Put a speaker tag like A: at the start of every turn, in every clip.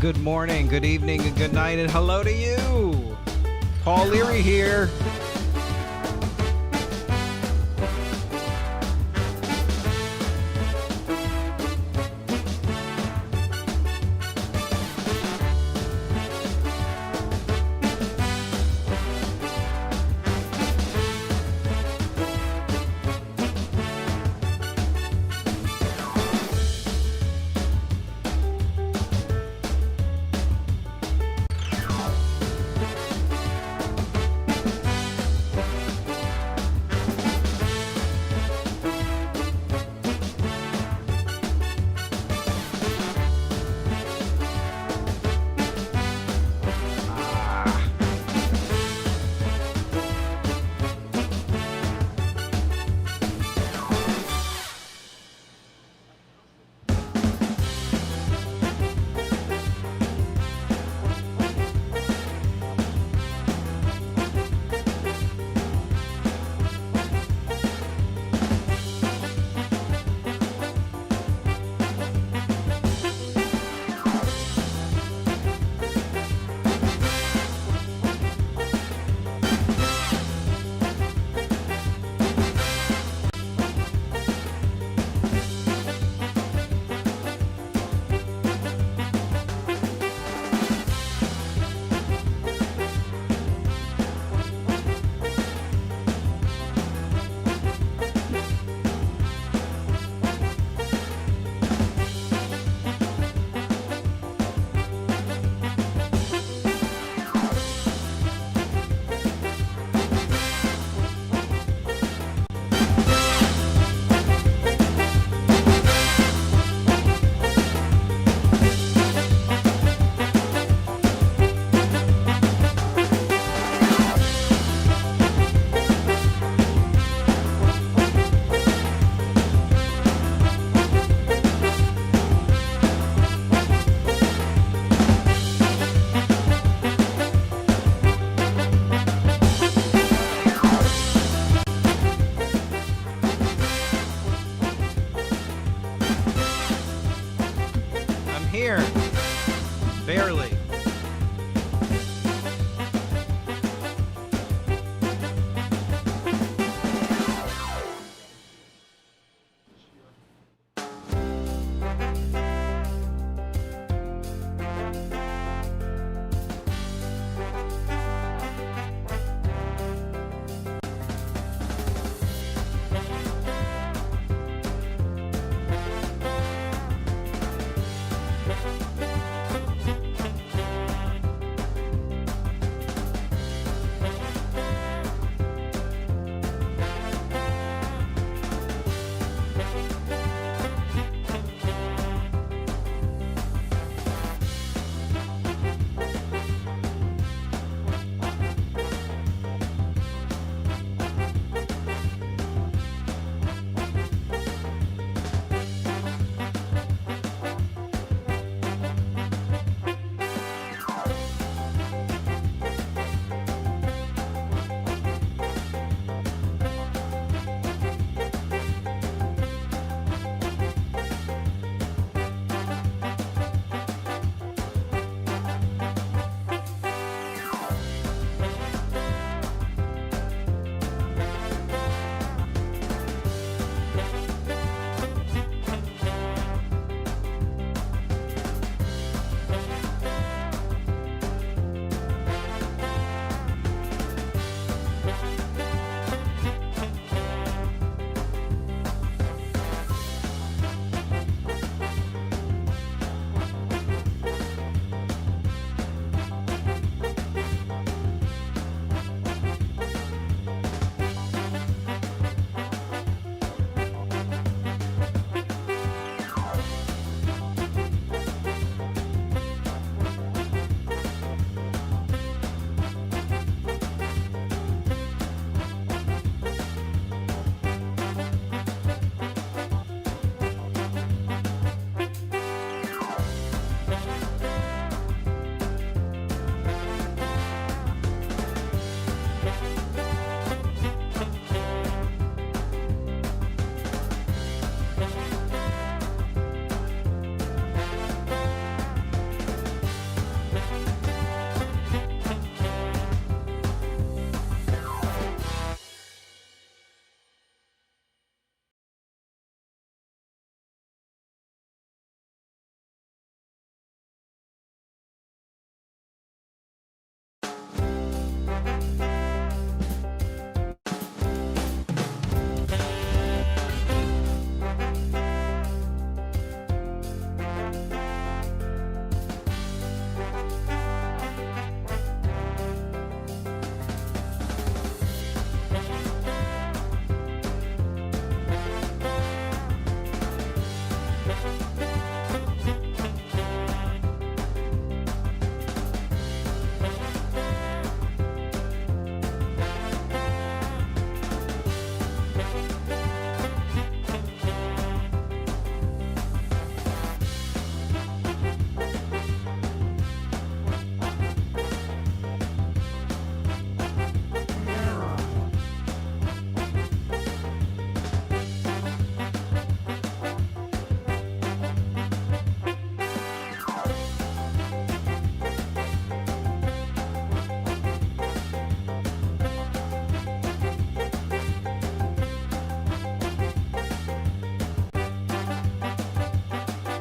A: good morning, good evening, and good night, and hello to you. Paul Leary here.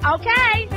B: Okay.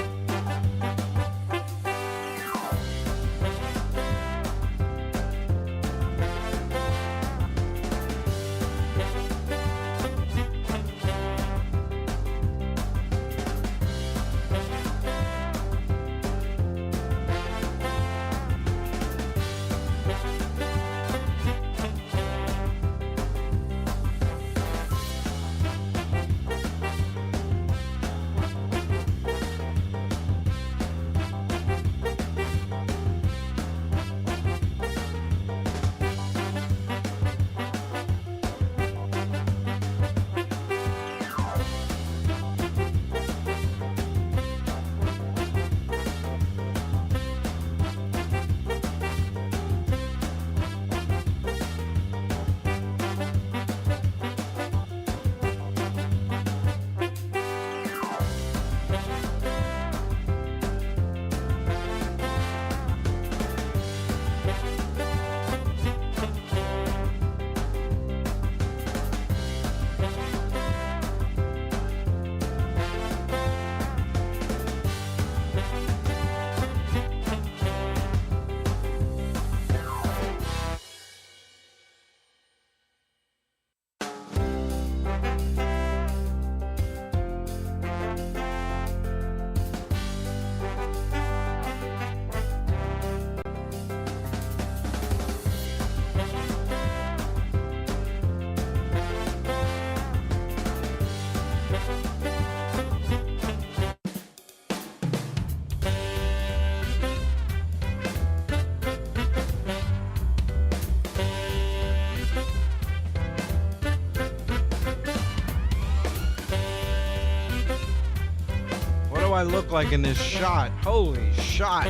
A: What do I look like in this shot? Holy shot.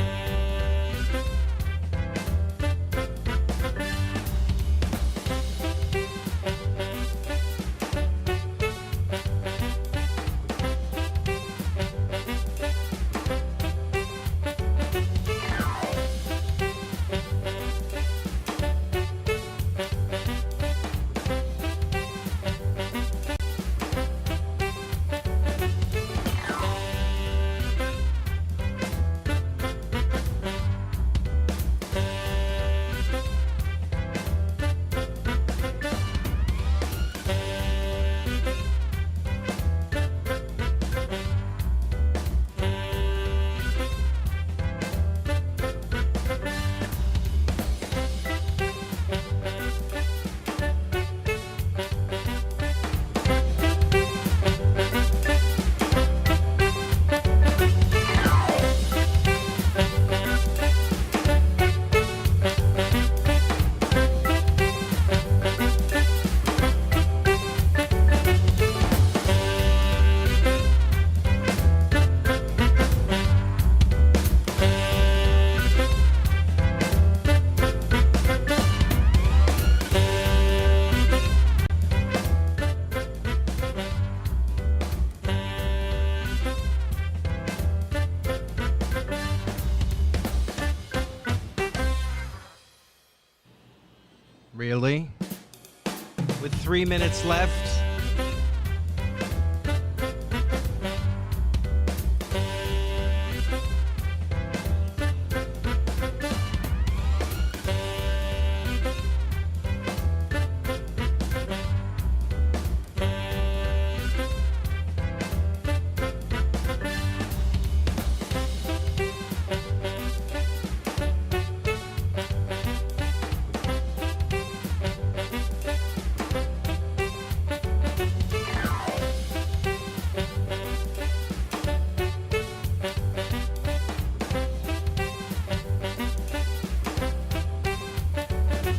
A: Really? With 3 minutes left?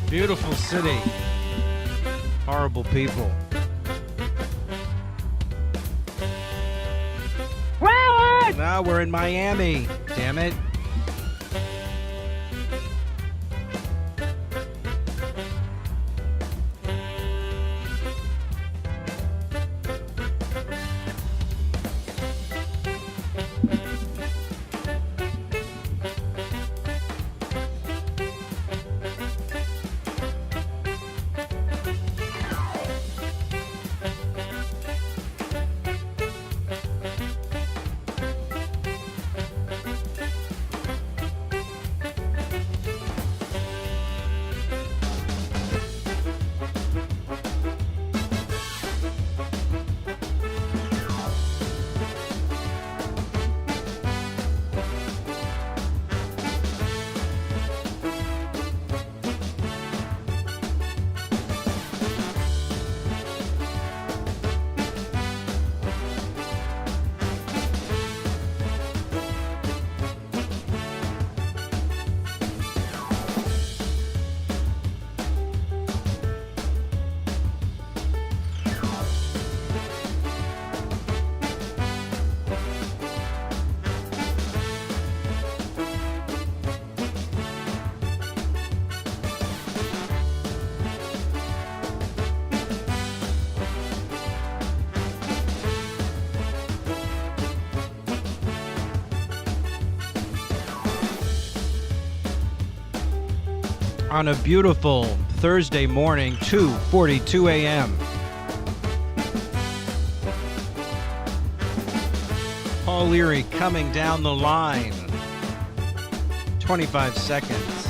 A: Beautiful city. Horrible people.
B: Broward!
A: Now we're in Miami. Damn it. on a beautiful Thursday morning, 2:42 a.m. Paul Leary coming down the line. 25 seconds.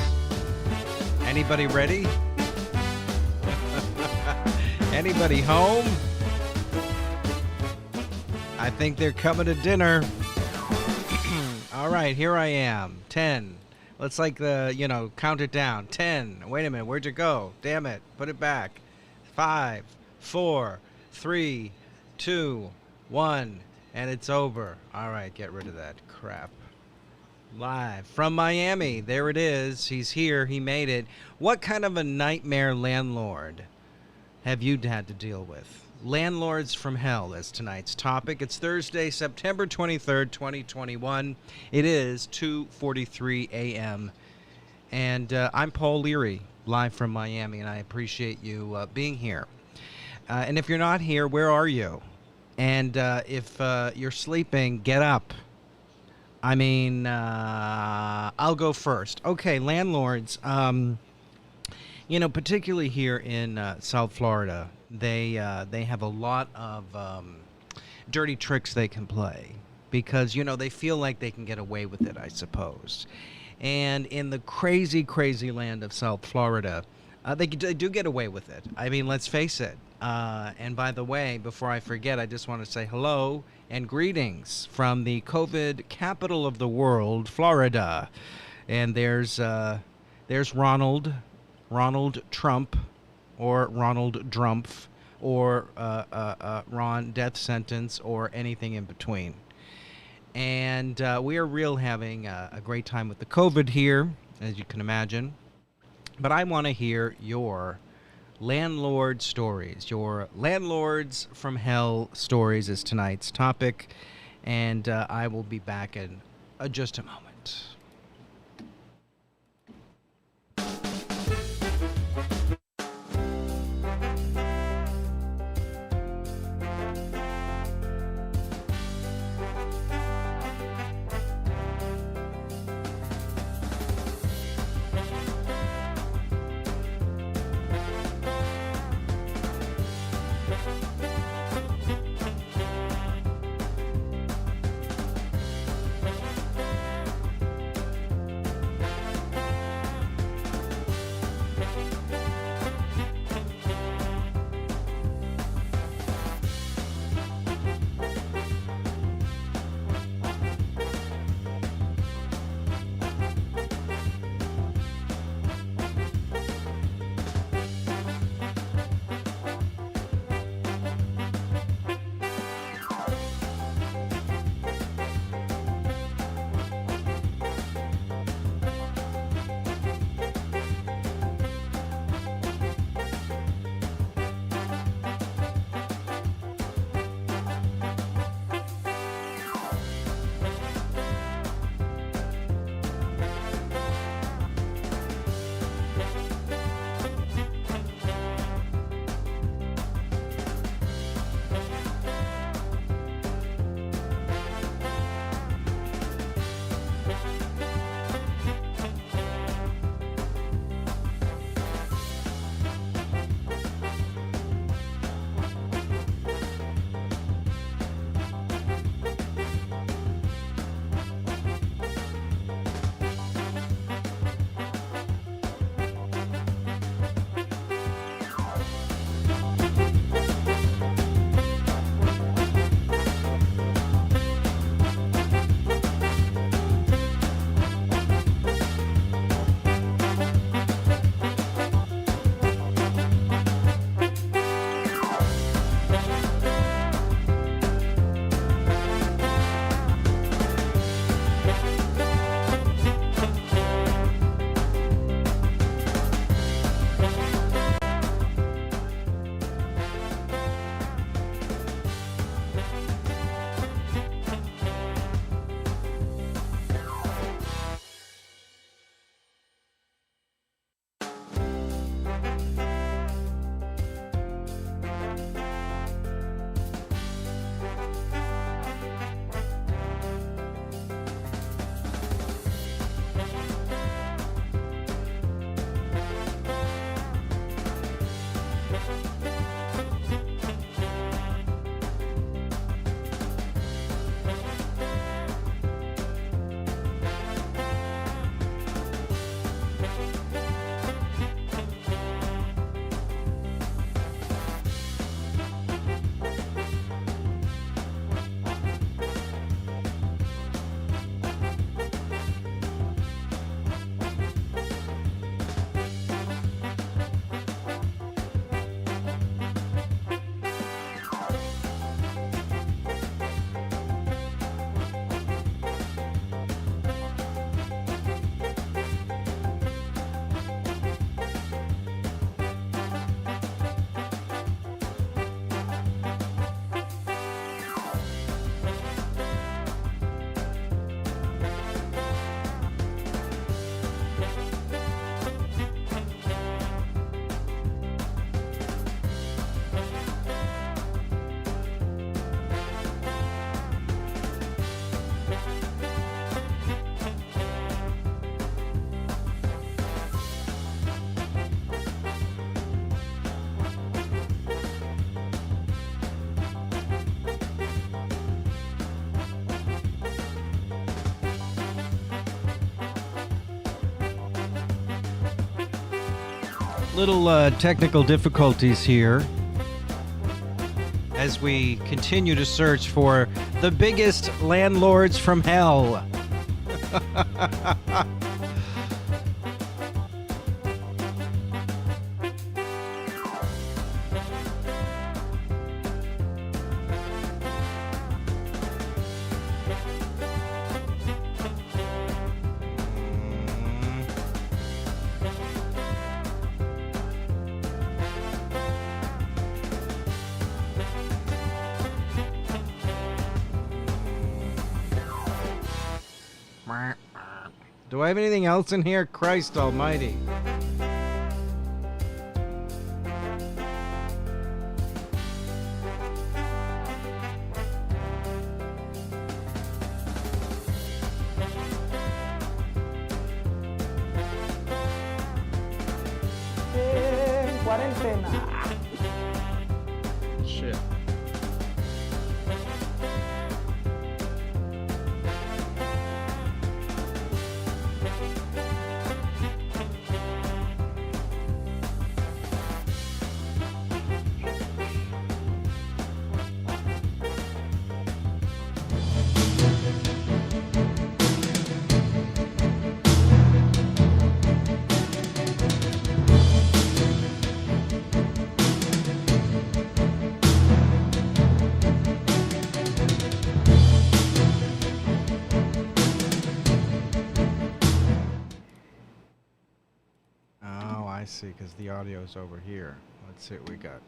A: Anybody ready? Anybody home? I think they're coming to dinner. All right, here I am. 10. Let's count it down. 10. Wait a minute. Where'd you go? Damn it. Put it back. 5, 4, 3, 2, 1. And it's over. All right, get rid of that crap. Live from Miami. There it is. He's here. He made it. What kind of a nightmare landlord have you had to deal with? Landlords from Hell is tonight's topic. It's Thursday, September 23rd, 2021. It is 2:43 a.m. And I'm Paul Leary, live from Miami, and I appreciate you being here. And if you're not here, where are you? And if you're sleeping, get up. I mean, I'll go first. Okay, landlords, particularly here in South Florida, they have a lot of dirty tricks they can play because, they feel like they can get away with it, I suppose. And in the crazy, crazy land of South Florida, they do get away with it. I mean, let's face it. And by the way, before I forget, I just want to say hello and greetings from the COVID capital of the world, Florida. And there's Ronald Trump, or Ronald Drumpf, or Ron Death Sentence, or anything in between. And we are having a great time with the COVID here, as you can imagine. But I want to hear your landlord stories. Your landlords from hell stories is tonight's topic. And I will be back in just a moment. Little technical difficulties here as we continue to search for the biggest landlords from hell. Do I have anything else in here? Christ almighty.
B: Cuarentena.
A: Shit. I see, because the audio's over here. Let's see what we got.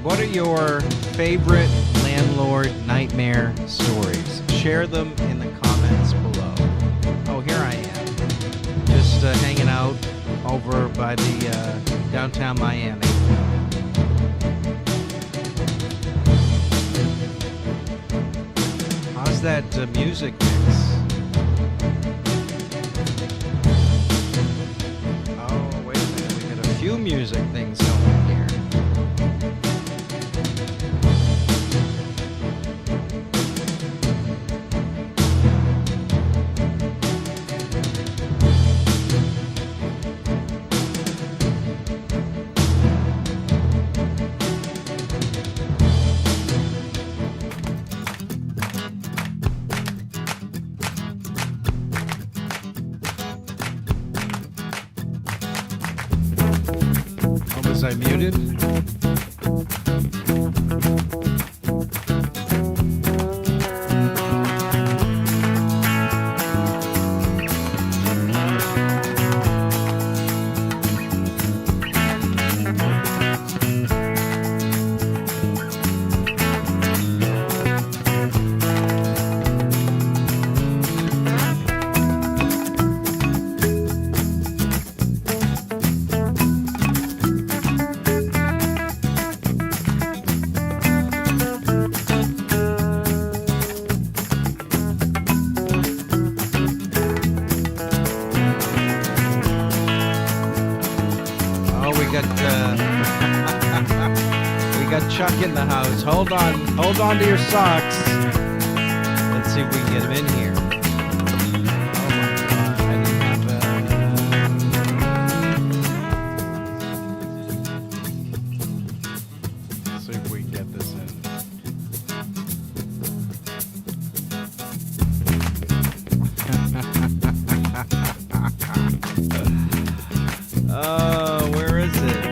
A: What are your favorite landlord nightmare stories? Share them in the comments below. Oh, here I am. Just hanging out over by the downtown Miami. How's that music mix? Oh, wait a minute. We got a few music things going here. Was I muted? We got Chuck in the house. Hold on to your socks. Let's see if we can get him in here. Oh my God, I didn't have let's see if we can get this in. Oh, where is it?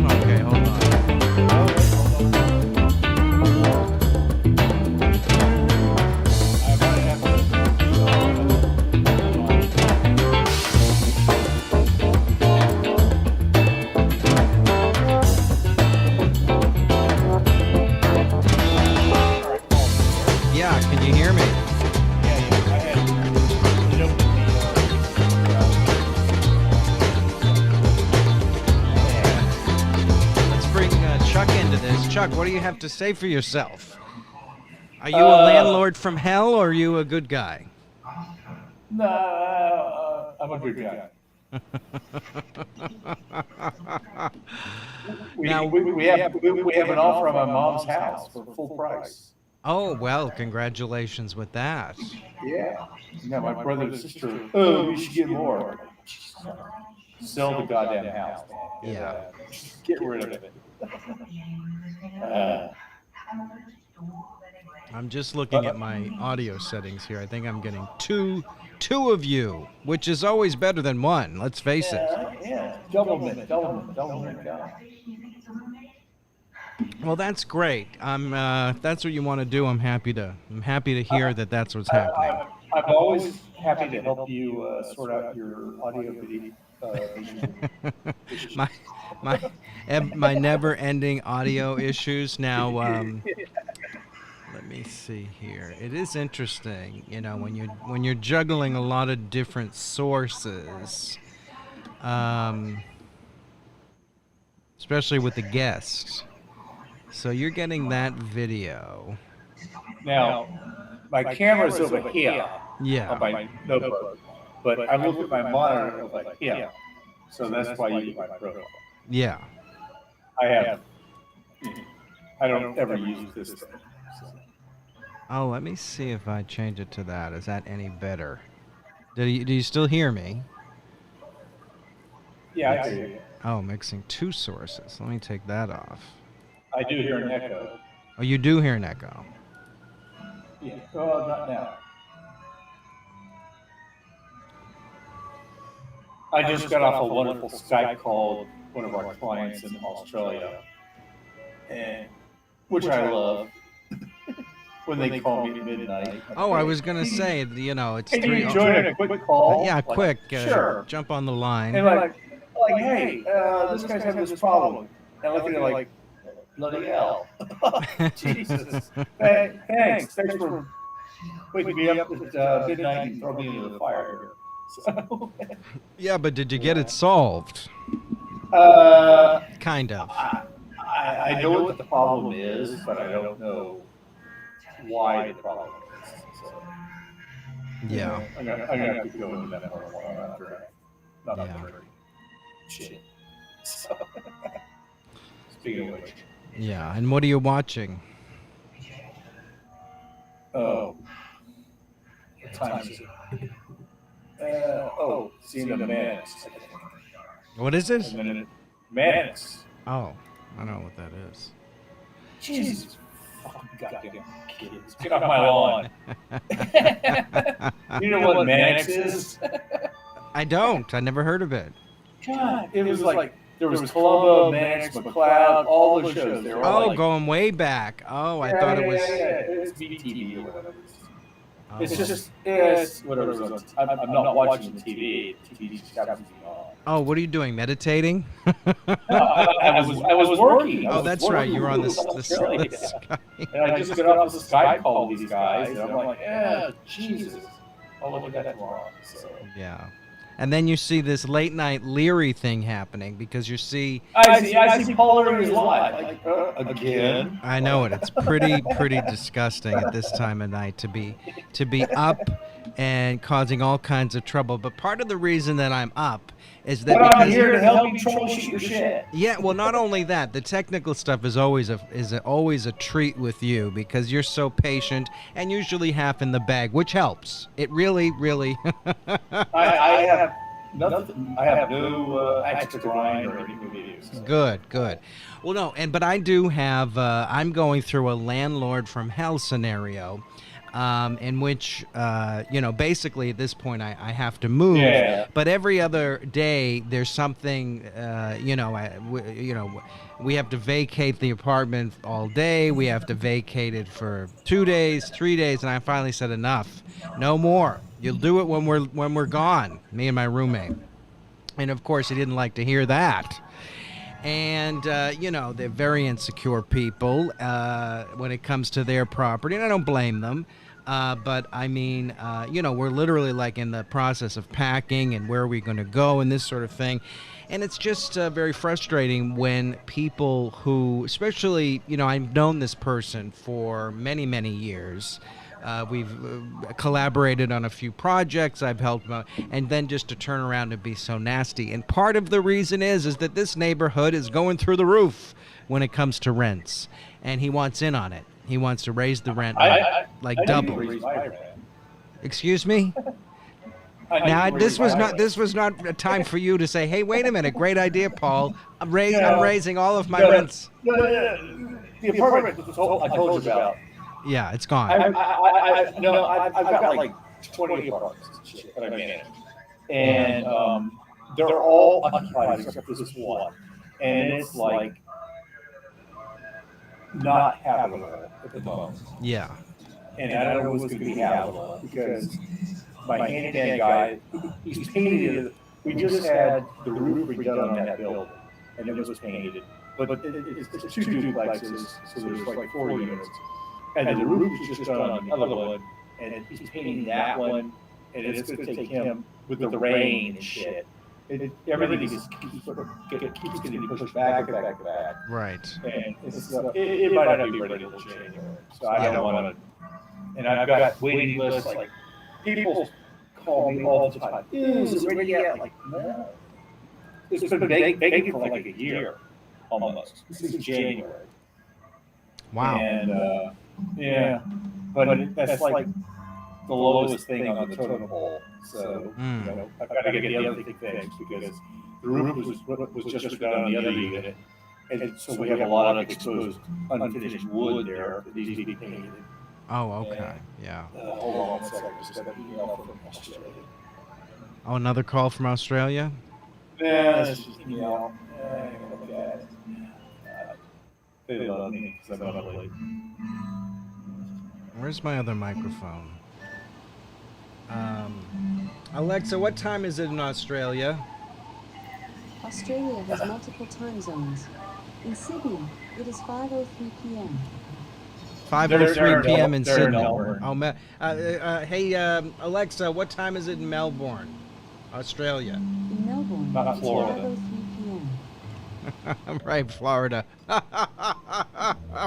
A: Okay, hold on. Yeah, can you hear me? Let's bring Chuck into this. Chuck, what do you have to say for yourself? Are you a landlord from hell, or are you a good guy?
B: No, I'm a good guy.
A: Now,
B: We have an offer on my mom's house for full price.
A: oh, well, congratulations with that.
B: Yeah. Yeah, my brother and sister. Oh, we should get more. Sell the goddamn house, man.
A: Yeah.
B: Get rid of it. Uh,
A: I'm just looking at my audio settings here. I think I'm getting two of you, which is always better than one. Let's face it.
B: yeah. Double it. Yeah.
A: Well, that's great. If that's what you want to do, I'm happy to hear that that's what's happening.
B: I'm always happy to help you sort out your audio video.
A: my my never-ending audio issues. Now, let me see here. It is interesting, when you're juggling a lot of different sources, especially with the guests. So you're getting that video.
B: Now, my camera's over here
A: Yeah.
B: on my notebook, but I look at my monitor over here, so that's why you get my profile.
A: Yeah.
B: I don't ever use this thing. So.
A: Oh, let me see if I change it to that. Is that any better? Do you still hear me?
B: Yeah, I hear you.
A: Oh, mixing two sources. Let me take that off.
B: I do hear an echo.
A: Oh, you do hear an echo.
B: Yeah. Oh, not now. I just got off a wonderful Skype call with one of our clients in Australia, and which I love. When they call me at midnight.
A: Oh, I was gonna say, it's
B: Can
A: 3.
B: you join a quick call?
A: Yeah,
B: like,
A: quick.
B: Sure.
A: Jump on the line.
B: And hey, this guy's having this problem. And I look at it like, bloody hell. Jesus. Thanks for waking me up at midnight and throw me into the fire here. So,
A: Yeah, but did you get it solved? Kind of.
B: I know what the problem is, but I don't know why the problem is. So,
A: Yeah.
B: I'm gonna have to go into that more after not
A: Yeah.
B: after shit. So, speaking of which.
A: Yeah, and what are you watching?
B: Oh. What time is it? Seeing the Mannix.
A: What is it?
B: Mannix.
A: Oh, I don't know what that is.
B: Jesus. Fucking goddamn kids. Get off my lawn. You know what Mannix is?
A: I don't. I never heard of it.
B: God, it was like there was Columbo, Mannix, McCloud, all those shows. They were all like,
A: going way back. Oh, I thought it was.
B: It's BTV or whatever.
A: Oh.
B: It's whatever. I'm not watching the TV. The TV just happens to be on.
A: Oh, what are you doing? Meditating?
B: No, I was working.
A: Oh, that's right. You were on the
B: Australia.
A: Sky.
B: And I just got off this Skype call with these guys, and I'm like, Jesus. I'll look at that tomorrow. So.
A: Yeah. And then you see this late night Leary thing happening because you see.
B: I see Paul Leary's live. Like, again.
A: I know it. It's pretty disgusting at this time of night to be up and causing all kinds of trouble. But part of the reason that I'm up is that
B: I'm here to help you troubleshoot your shit.
A: Yeah, well, not only that, the technical stuff is always a treat with you because you're so patient and usually half in the bag, which helps. It really.
B: I have nothing. I have no axe to grind or any videos.
A: Good. Well, no, but I do have. I'm going through a landlord from hell scenario. in which, basically at this point I have to move.
B: Yeah.
A: But every other day there's something, we have to vacate the apartment all day. We have to vacate it for 2 days, 3 days, and I finally said enough. No more. You'll do it when we're gone. Me and my roommate. And of course, he didn't like to hear that. And, they're very insecure people when it comes to their property, and I don't blame them. But, I mean, we're literally like in the process of packing and where are we going to go and this sort of thing. And it's just very frustrating when people who, especially, I've known this person for many, many years. We've collaborated on a few projects. I've helped them out, and then just to turn around and be so nasty. And part of the reason is that this neighborhood is going through the roof when it comes to rents, and he wants in on it. He wants to raise the rent like double. Excuse me? Now this was not a time for you to say, "Hey, wait a minute, great idea, Paul. I'm raising all of my rents."
B: The apartment I told you about.
A: Yeah, it's gone.
B: I've got like 20 apartments that I manage, and they're all occupied except for this one, and it's like not habitable at the moment.
A: Yeah.
B: And I don't know what's going to be habitable because my handyman guy, he's painted it. We just had the roof redone on that building, and it was painted, but it's 2 duplexes, so there's like 4 units. And the roof is just done on the other one, and he's painting that one, and it's going to take him with the rain and shit. Everything just keeps getting pushed back.
A: Right.
B: And it might not be ready till January. So I don't want to. And I've got waiting lists. Like people call me all the time. Is it ready yet? Like no. It's been begging for like a year almost. This is January.
A: Wow.
B: And yeah, but that's like the lowest thing on the totem pole. So I've got to get the other thing fixed because the roof was just done on the other unit, and so we have a lot of exposed unfinished wood there that needs to be painted.
A: Oh, okay, yeah.
B: Hold on one second, just got an email from Australia.
A: Oh, another call from Australia?
B: Yeah, it's just email. Look at it. They love me because I'm up late.
A: Where's my other microphone? Alexa, what time is it in Australia?
C: Australia has multiple time zones. In Sydney, it is 5:03 p.m.
A: 5:03 p.m. in Sydney.
B: Melbourne.
A: Oh, hey, Alexa, what time is it in Melbourne, Australia?
C: In Melbourne,
B: Not
C: it is
B: Florida.
C: 5:03 p.m.
A: Right, Florida.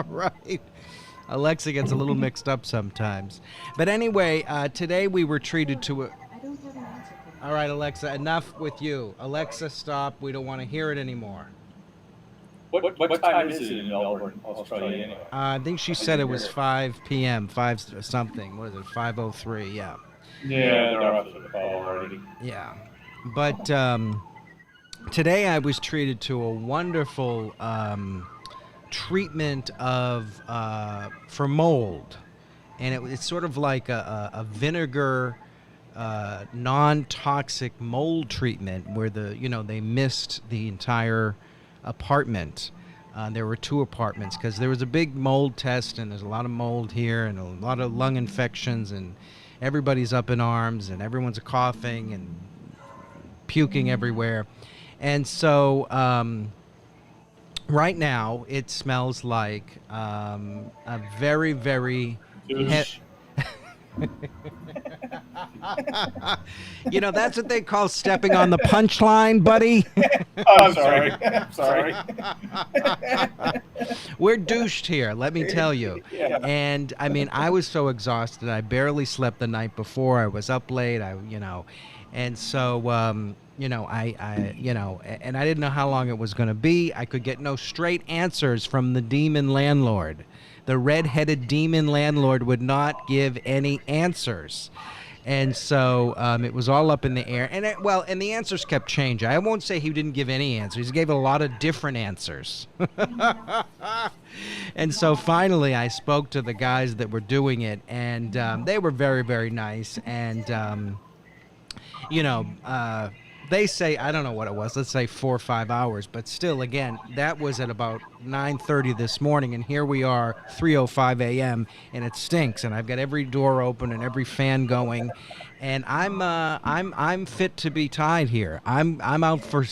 A: Right. Alexa gets a little mixed up sometimes. But anyway, today we were treated to a...
C: I don't have an answer for that.
A: All right, Alexa, enough with you. Alexa, stop. We don't want to hear it anymore.
B: What time is it in Melbourne, Australia, anyway?
A: I think she said it was 5 p.m., 5 something. What is it, 5:03, yeah.
B: Yeah, they're off the call already.
A: Yeah. But today I was treated to a wonderful treatment for mold. And it's sort of like a vinegar non-toxic mold treatment where they mist the entire apartment. There were 2 apartments because there was a big mold test, and there's a lot of mold here and a lot of lung infections, and everybody's up in arms and everyone's coughing and puking everywhere. And so right now it smells like a very, very that's what they call stepping on the punchline, buddy.
B: I'm sorry. I'm sorry.
A: We're douched here, let me tell you.
B: Yeah.
A: And I mean, I was so exhausted. I barely slept the night before. I was up late. And so and I didn't know how long it was going to be. I could get no straight answers from the demon landlord. The red-headed demon landlord would not give any answers. And so it was all up in the air. And and the answers kept changing. I won't say he didn't give any answers. He gave a lot of different answers. And so finally, I spoke to the guys that were doing it, and they were very, very nice. And you know, they say, I don't know what it was, let's say 4 or 5 hours, but still, again, that was at about 9:30 this morning, and here we are, 3:05 a.m., and it stinks, and I've got every door open and every fan going, and I'm fit to be tied here. I'm out for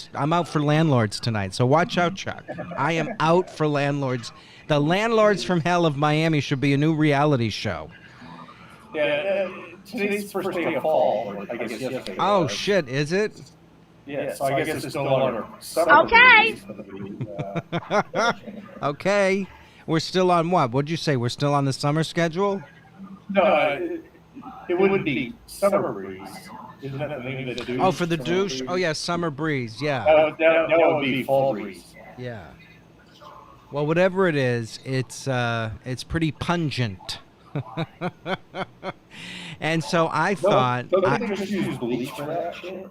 A: Landlords tonight, so watch out, Chuck. I am out for Landlords. The Landlords from Hell of Miami should be a new reality show.
B: Yeah, today's the first day of fall, or I guess yesterday.
A: Oh shit, is it?
B: Yeah, so I guess it's still under summer.
D: Okay.
A: Okay. We're still on what? What'd you say? We're still on the summer schedule?
B: No, it wouldn't be summer breeze. Isn't that the name of the douche?
A: Oh, for the
B: Summer
A: douche?
B: breeze?
A: Oh, yeah, summer breeze. Yeah.
B: That would be fall breeze.
A: Yeah. Well, whatever it is, it's pretty pungent. And so I thought,
B: Don't they just use bleach for that shit?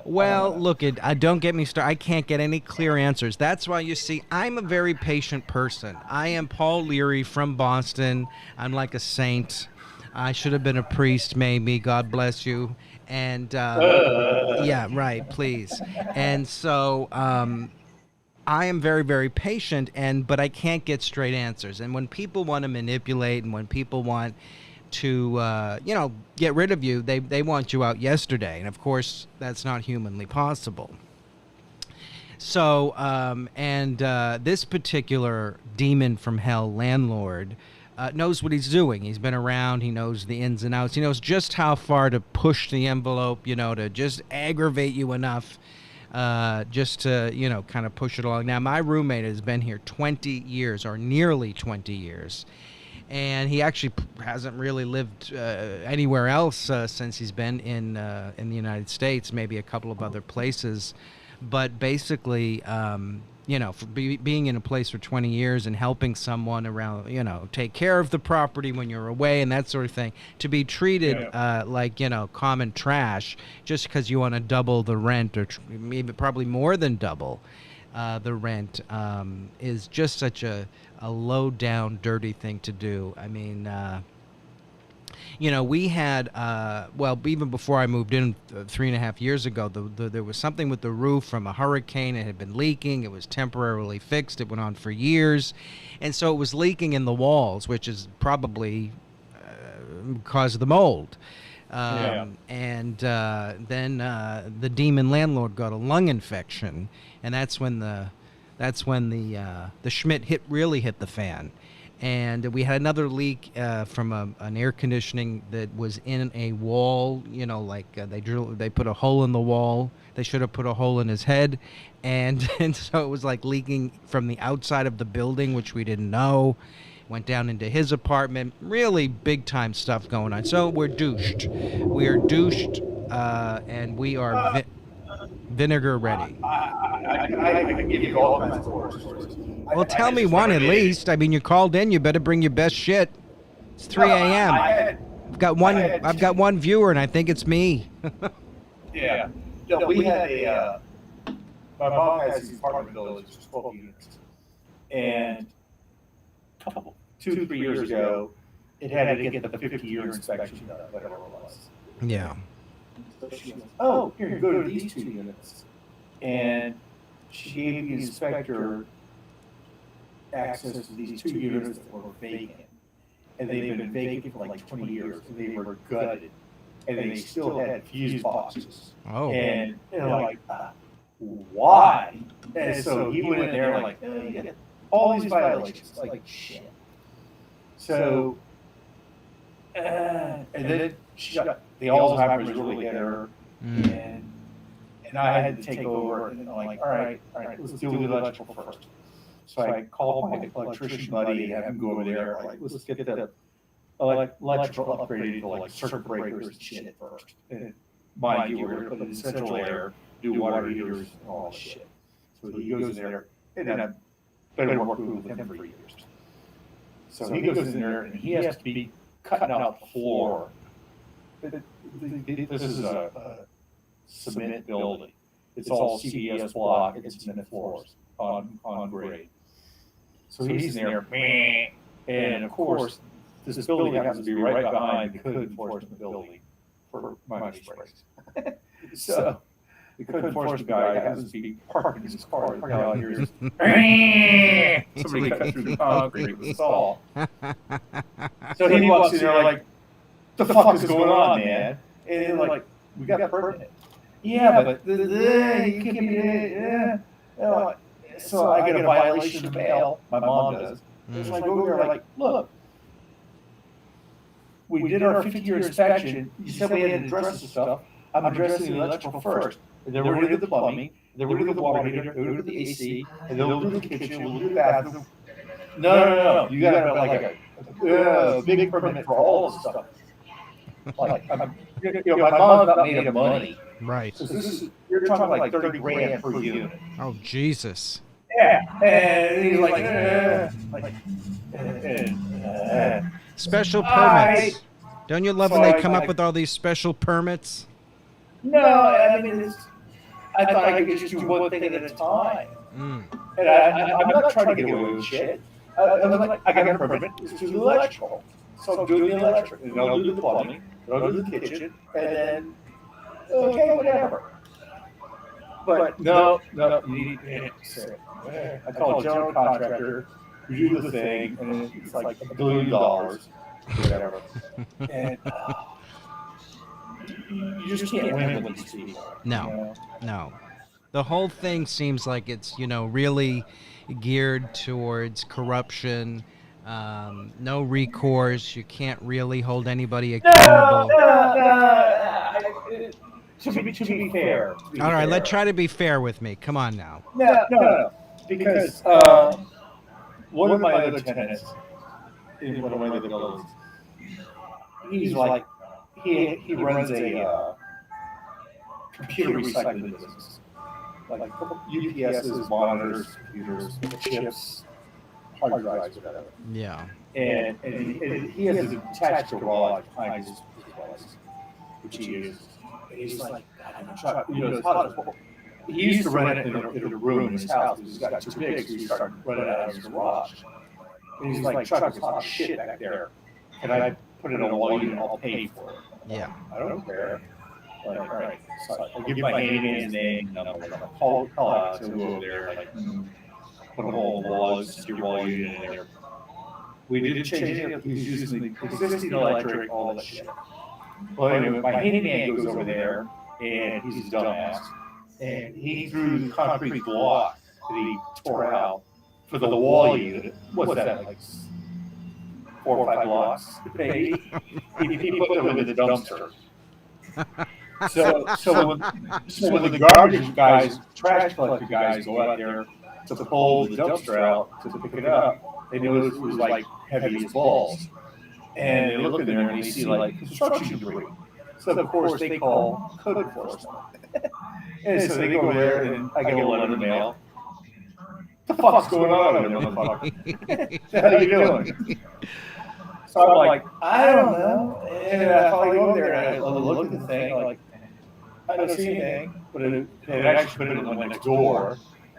A: well, look, don't get me started. I can't get any clear answers. That's why you see, I'm a very patient person. I am Paul Leary from Boston. I'm like a saint. I should have been a priest, maybe. God bless you. And yeah, right. Please. And so I am very, very patient, but I can't get straight answers. And when people want to manipulate, and when people want to, get rid of you, they want you out yesterday. And of course, that's not humanly possible. So, this particular demon from hell, Landlord, knows what he's doing. He's been around. He knows the ins and outs. He knows just how far to push the envelope, to just aggravate you enough, just to, kind of push it along. Now, my roommate has been here 20 years, or nearly 20 years. And he actually hasn't really lived anywhere else since he's been in the United States, maybe a couple of other places. But basically, for being in a place for 20 years and helping someone around, take care of the property when you're away and that sort of thing, to be treated like, common trash just because you want to double the rent, or maybe probably more than double the rent, is just such a low down, dirty thing to do. I mean, we had, even before I moved in 3.5 years ago, there was something with the roof from a hurricane. It had been leaking. It was temporarily fixed. It went on for years. And so it was leaking in the walls, which is probably because of the mold. And then the demon landlord got a lung infection, and that's when the Schmidt really hit the fan. And we had another leak from an air conditioning that was in a wall. They put a hole in the wall. They should have put a hole in his head, and so it was like leaking from the outside of the building, which we didn't know. Went down into his apartment. Really big time stuff going on. So we're douched. We are douched, and we are vinegar ready.
B: I can give you all kinds of horror stories.
A: Well, tell me one at least. I mean, you called in. You better bring your best shit. It's 3 a.m. I've got one viewer, and I think it's me.
B: Yeah. No, we had my mom has these apartment buildings for 12 units, and 2-3 years ago, it had to get the 50-year inspection done, whatever it was.
A: Yeah.
B: So she goes, oh, here, go to these 2 units. And she gave the inspector access to these 2 units that were vacant. And they've been vacant for like 20 years. And they were gutted. And they still had fuse boxes.
A: Oh.
B: And they're like, why? And so he went in there like, you got all these violations. Like, shit. So, and then the Alzheimer's really hit her. And I had to take over, and I'm like, all right, let's do the electrical first. So I called my electrician buddy and had him go over there, like, let's get the electrical upgraded to like circuit breakers and shit first. And mind you, we're going to put in central air, do water heaters, and all that shit. So he goes in there, and I've been working with him for years. So he goes in there, and he has to be cutting out the floor this is a cement building. It's all CBS block and cement floors on grade. So he's in there, meh. And of course, this building happens to be right behind the code enforcement building for Miami Springs. So the code enforcement guy happens to be parking his car. The guy hears, somebody cut through the concrete with a saw. So he walks in there like, "The fuck is going on, man?" And they're like, "We got a permit." Yeah, but you can't be. So I get a violation of the mail. My mom does. So I go there like, "Look, we did our 50-year inspection. You said we had to address this stuff. I'm addressing the electrical first. And then we're going to do the plumbing. Then we're going to do the water heater. We're going to do the AC. And then we'll do the kitchen. We'll do the bathroom." No. You got to have like a big permit for all this stuff. Like, my mom's not made of money.
A: Right.
B: So you're talking like 30 grand per unit.
A: Oh, Jesus.
B: Yeah. And he's like,
A: Special permits. Don't you love when they come up with all these special permits?
B: No, I mean, I thought I could just do one thing at a time. And I'm not trying to get away with shit. I'm like, I got a permit to do the electrical. So I'm doing the electric, and I'll do the plumbing, and I'll do the kitchen, and then, okay, whatever. But no, you need to I call a general contractor, we do the thing, and it's like $1 billion, whatever. And you just can't win with these people.
A: No. The whole thing seems like it's, really geared towards corruption. No recourse. You can't really hold anybody accountable.
B: To be fair.
A: All right, let's try to be fair with me. Come on now.
B: No. Because one of my other tenants in one of my other buildings, he's like, he runs a computer recycling business. Like UPSs, monitors, computers, chips, hard drives, whatever.
A: Yeah.
B: And he has a attached garage behind his place, which he uses. And he's like, Chuck, his house, he used to rent it in a room in his house because he's got too big, so he started running out of his garage. And he's like, Chuck, there's hot shit back there. Can I put it on wall unit? I'll pay for it.
A: Yeah.
B: I don't care. Like, all right. So I give my handyman's name, number, call out to go over there, like, put a hole in the wall, stick your wall unit in there. We did change it. He's using the existing electric, all that shit. Well, anyway, my handyman goes over there, and he's a dumbass, and he threw the concrete block that he tore out for the wall unit. What's that, like 4 or 5 blocks? Maybe. He put them in the dumpster. So when the garbage guys, trash collector guys go out there to pull the dumpster out to pick it up, they notice it was like heavy as balls. And they look in there and they see like construction debris. So of course they call code enforcement. And so they go there and I get a letter in the mail. What the fuck's going on over there, motherfucker? What the hell are you doing? So I'm like, I don't know. And I finally go over there and I look at the thing, like, I don't see anything. But it actually put it in the next door.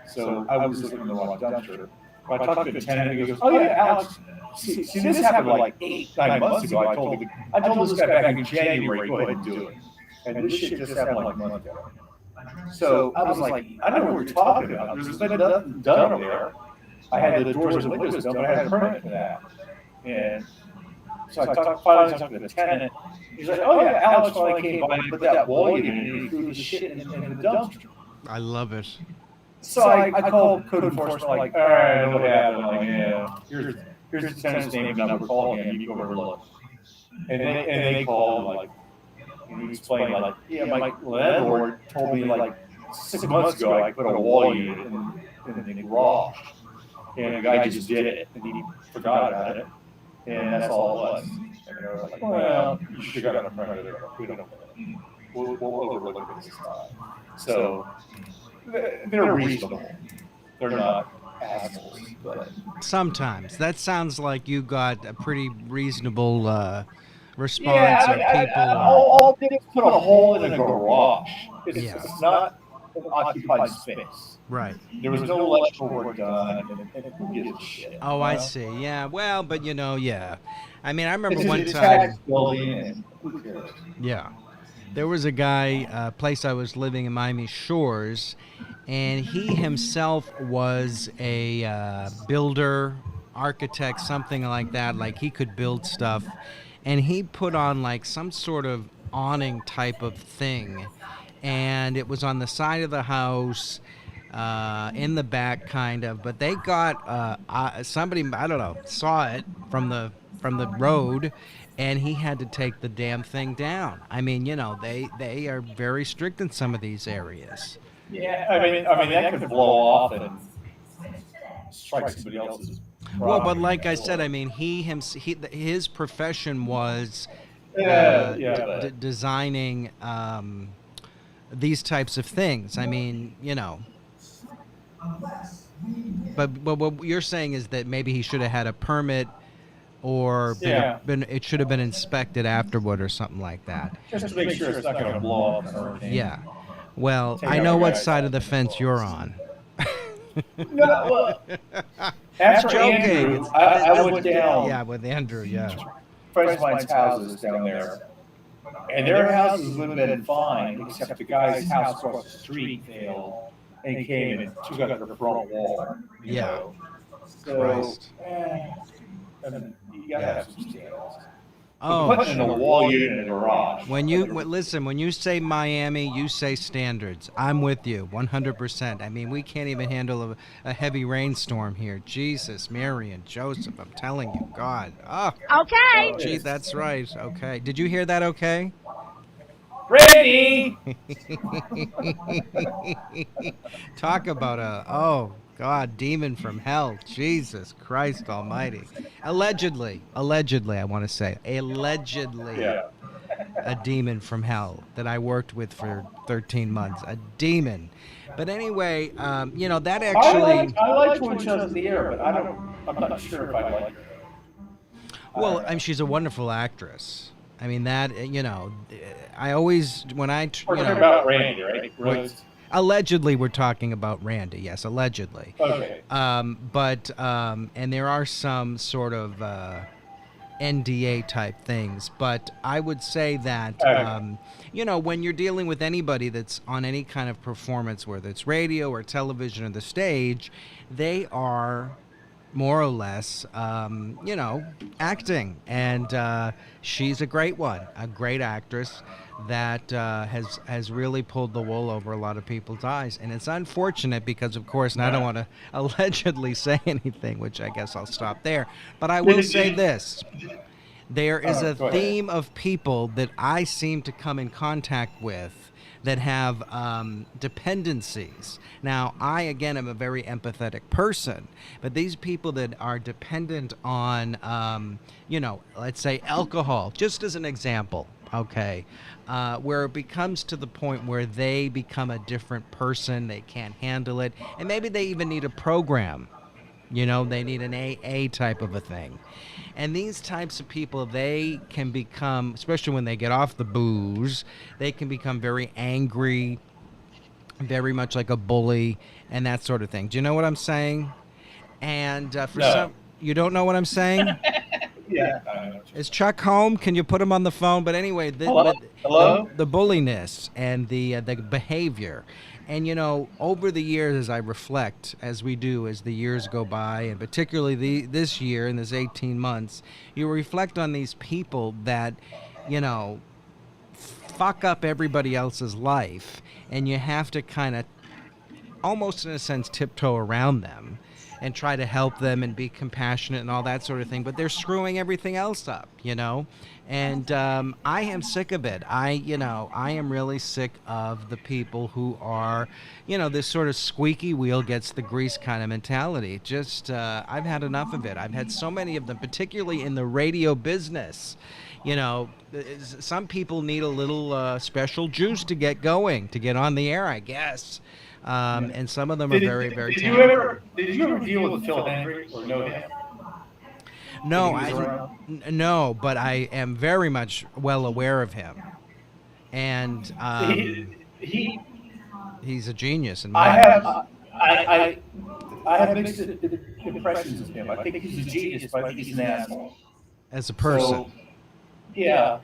B: So I was looking in the wrong dumpster. But I talked to the tenant and he goes, "Oh yeah, Alex, see this happened like 8-9 months ago. I told this guy back in January, go ahead and do it. And this shit just happened like a month ago." So I was like, I don't know what you're talking about. There's been nothing done over there. I had the doors and windows done, but I had a permit for that. And so I finally talked to the tenant. He's like, "Oh yeah, Alex finally came by and put that wall in and he threw the shit in the dumpster."
A: I love it.
B: So I called code enforcement, like, "All right, I know what happened. Like, yeah, here's the tenant's name and number. Call him. You go over and look." And they called, like, and he explained, like, "Yeah, my landlord told me like 6 months ago I put a wall unit in the garage, and the guy just did it, and he forgot about it, and that's all it was." And they were like, "Well, you should have got a permit. We don't know. We'll overlook it this time." So they're reasonable. They're not assholes, but
A: Sometimes. That sounds like you got a pretty reasonable response
B: Yeah,
A: of people.
B: all they did is put a hole in a garage.
A: Yeah.
B: It's not an occupied space.
A: Right.
B: There was no electrical work done, and who gives a shit?
A: Oh,
B: you
A: I
B: know?
A: see. Yeah. Well, but yeah. I mean, I remember
B: It's a
A: one
B: detached
A: time.
B: building, and who cares?
A: Yeah. There was a guy, place I was living in Miami Shores, and he himself was a builder, architect, something like that. Like he could build stuff, and he put on like some sort of awning type of thing, and it was on the side of the house. In the back, kind of, but they got somebody, I don't know, saw it from the road, and he had to take the damn thing down. I mean, they are very strict in some of these areas.
B: Yeah, I mean that could blow off and strike somebody else's
A: Well, but
B: property
A: like I
B: next
A: said, I
B: door.
A: mean, his profession was
B: Yeah, but
A: designing these types of things. I mean, but what you're saying is that maybe he should have had a permit or
B: yeah,
A: it should have been inspected afterward or something like that.
B: just to make sure it's not going to blow up in a hurricane.
A: Yeah. Well,
B: Take
A: I
B: out
A: know
B: the
A: what
B: guy's
A: side of the
B: house.
A: fence you're on.
B: No, well, after
A: Joking.
B: Andrew, I went down
A: Yeah, with Andrew. Yeah.
B: friends of mine's houses down there, and their houses would have been fine, except the guy's house across the street failed and came and took out their front wall. You
A: Yeah.
B: know? So,
A: Christ.
B: I mean, you gotta have some standards.
A: Oh,
B: Putting in a
A: sure.
B: wall unit in a garage.
A: Listen, when you say Miami, you say standards. I'm with you 100%. I mean, we can't even handle a heavy rainstorm here. Jesus, Mary and Joseph, I'm telling you, God. Oh,
D: Okay.
A: gee, that's right. Okay. Did you hear that okay?
B: Randy!
A: Talk about oh God, demon from hell. Jesus Christ Almighty. Allegedly, I want to say, allegedly,
B: Yeah.
A: a demon from hell that I worked with for 13 months. A demon. But anyway, that actually.
B: I like when she was in the air, but I'm not sure if I like her.
A: Well, I mean, she's a wonderful actress. I mean, I always, when I,
B: We're talking about Randy, right? Rose.
A: allegedly we're talking about Randy, yes, allegedly.
B: Okay.
A: And there are some sort of NDA type things, but I would say that, when you're dealing with anybody that's on any kind of performance, whether it's radio or television or the stage, they are more or less, acting. And she's a great one, a great actress that has really pulled the wool over a lot of people's eyes. And it's unfortunate because, of course, and I don't want to allegedly say anything, which I guess I'll stop there. But I will say this. There is a
B: go ahead.
A: theme of people that I seem to come in contact with that have dependencies. Now, I, again, am a very empathetic person, but these people that are dependent on, let's say alcohol, just as an example, okay, where it becomes to the point where they become a different person, they can't handle it, and maybe they even need a program. They need an AA type of a thing. And these types of people, they can become, especially when they get off the booze, they can become very angry, very much like a bully, and that sort of thing. Do you know what I'm saying? And
B: No.
A: you don't know what I'm saying?
B: Yeah.
A: Is Chuck home? Can you put him on the phone? But anyway,
B: Hello?
A: the bulliness and the behavior. And, over the years, as I reflect, as we do, as the years go by, and particularly this year, in this 18 months, you reflect on these people that, fuck up everybody else's life, and you have to kind of, almost in a sense, tiptoe around them and try to help them and be compassionate and all that sort of thing. But they're screwing everything else up, And I am sick of it. I am really sick of the people who are, this sort of squeaky wheel gets the grease kind of mentality. Just, I've had enough of it. I've had so many of them, particularly in the radio business. Some people need a little special juice to get going, to get on the air, I guess. And some of them are very, very talented.
B: Did you ever deal with Phil Hendry or know him?
A: No,
B: When he was around?
A: no, but I am very much well aware of him, and
B: He
A: he's a genius in
B: I
A: my
B: have
A: eyes
B: I have mixed impressions of him. I think he's a genius, but I think he's an asshole.
A: as a person.
B: So yeah,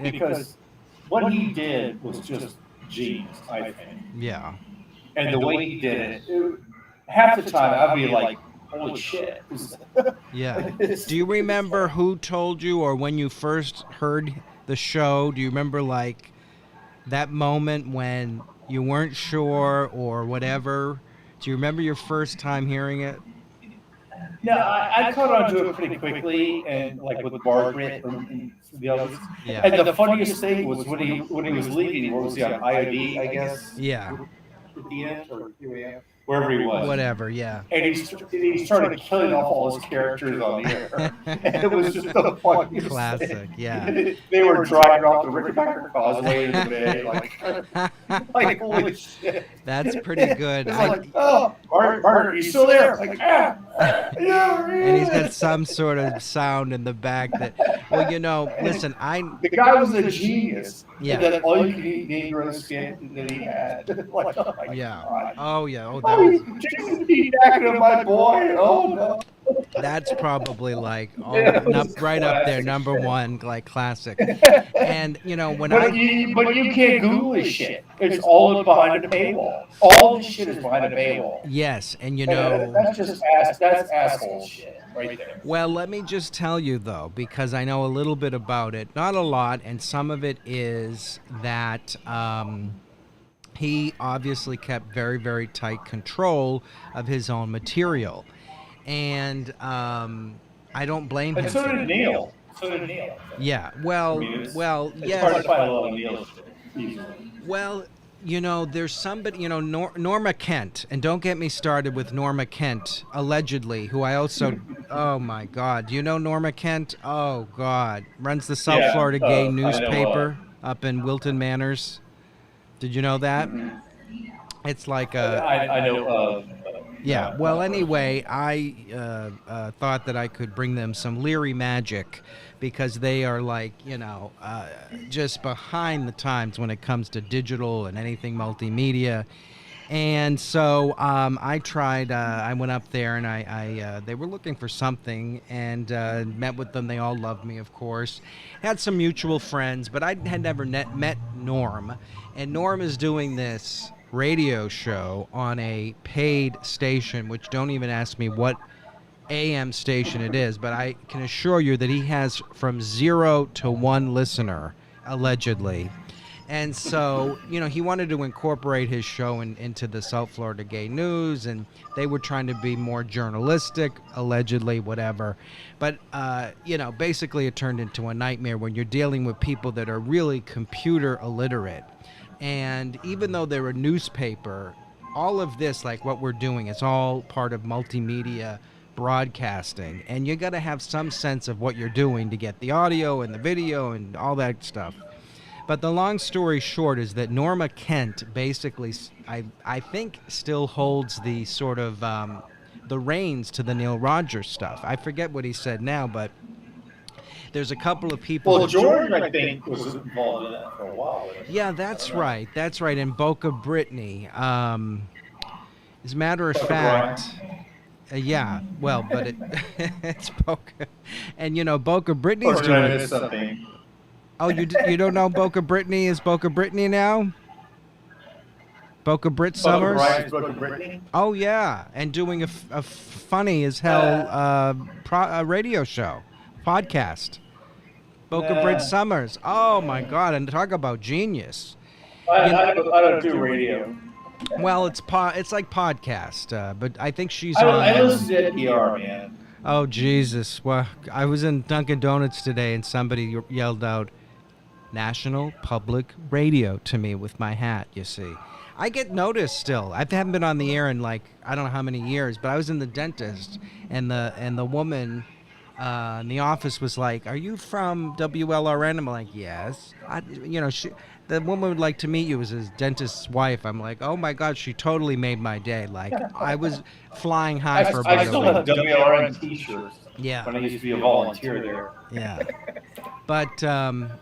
A: It-
B: because what he did was just genius, I think.
A: yeah,
B: And the way he did it, half the time I'd be like, "Holy shit!"
A: yeah. Do you remember who told you, or when you first heard the show? Do you remember like that moment when you weren't sure or whatever? Do you remember your first time hearing it?
B: No, I caught on to it pretty quickly, and like with Margaret and the others.
A: Yeah.
B: And the funniest thing was when he was leaving. What was he on IOD? I guess.
A: Yeah.
B: At the end or wherever he was.
A: Whatever. Yeah.
B: And he started killing off all his characters on the air. And it was just the funniest
A: Classic.
B: thing.
A: Yeah.
B: They were driving off the Rickenbacker Causeway in the bay, like holy shit.
A: That's pretty good.
B: It's like, oh, Margaret, you still there? Like, yeah.
A: And he's got some sort of sound in the back that, well, listen,
B: The guy was a genius.
A: Yeah.
B: And that all you can eat Negro skin that he had. Like, oh my
A: yeah.
B: God.
A: Oh, yeah. Oh,
B: Oh, he's backing up my boy. Oh, no.
A: that's probably like
B: Yeah, it was
A: right up there,
B: classic
A: number
B: shit.
A: one, like classic. And, when
B: But you can't Google this shit. It's all behind a paywall. All this shit is behind a paywall.
A: yes, and
B: That's just that's asshole shit right there.
A: well, let me just tell you, though, because I know a little bit about it. Not a lot, and some of it is that he obviously kept very, very tight control of his own material. And I don't blame him.
B: And so
A: for
B: did
A: that.
B: Neil. So did Neil.
A: Yeah,
B: I
A: well,
B: mean, it's hard
A: yes.
B: to find a lot of Neil shit easily.
A: Well, there's somebody, Norma Kent, and don't get me started with Norma Kent, allegedly, who I also, oh my God, do you know Norma Kent? Oh God, runs the South
B: Yeah,
A: Florida Gay
B: I know,
A: newspaper up in Wilton Manors. Did you know that? It's like a,
B: I know.
A: yeah. Well, anyway, I thought that I could bring them some Leary magic because they are like, just behind the times when it comes to digital and anything multimedia. And so I tried. I went up there and I they were looking for something and met with them. They all loved me, of course. Had some mutual friends, but I had never met Norm. And Norm is doing this radio show on a paid station, which don't even ask me what AM station it is, but I can assure you that he has from 0 to 1 listener, allegedly. And so, he wanted to incorporate his show into the South Florida Gay News, and they were trying to be more journalistic, allegedly, whatever. But, basically it turned into a nightmare when you're dealing with people that are really computer illiterate. And even though they're a newspaper, all of this, like what we're doing, is all part of multimedia broadcasting. And you got to have some sense of what you're doing to get the audio and the video and all that stuff. But the long story short is that Norma Kent basically, I think, still holds the sort of the reins to the Neil Rogers stuff. I forget what he said now, but there's a couple of people.
B: Well, George, I think, was involved in that for a while.
A: Yeah, that's right. That's right. And Boca Brittany. As a matter of fact, yeah. Well, but it's Boca, and Boca Brittany's doing.
B: Something.
A: Oh, you don't know Boca Brittany is Boca Brittany now? Boca Brit Summers?
B: Boca Brittany?
A: Oh yeah, and doing a funny as hell radio show, podcast. Boca Brit Summers. Oh my God, and talk about genius.
B: I don't do radio.
A: Well, it's like podcast, but I think she's
B: I listen to NPR, man.
A: Oh Jesus! Well, I was in Dunkin' Donuts today, and somebody yelled out, "National Public Radio" to me with my hat. You see, I get noticed still. I haven't been on the air in like I don't know how many years, but I was in the dentist, and the woman in the office was like, "Are you from WLRN?" I'm like, "Yes." the woman would like to meet you as his dentist's wife. I'm like, oh my God, she totally made my day. Like, I was flying high for
B: I
A: about
B: still
A: a
B: have
A: week.
B: WRN T-shirts
A: Yeah,
B: when I used to be a volunteer there.
A: yeah. But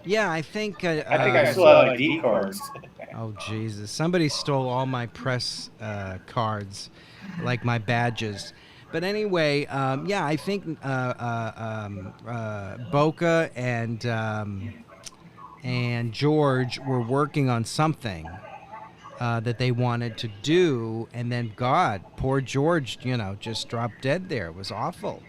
A: yeah, I think.
B: I think I still have ID cards.
A: Oh Jesus! Somebody stole all my press cards, like my badges. But anyway, yeah, I think Boca and George were working on something that they wanted to do, and then God, poor George, just dropped dead there. It was awful.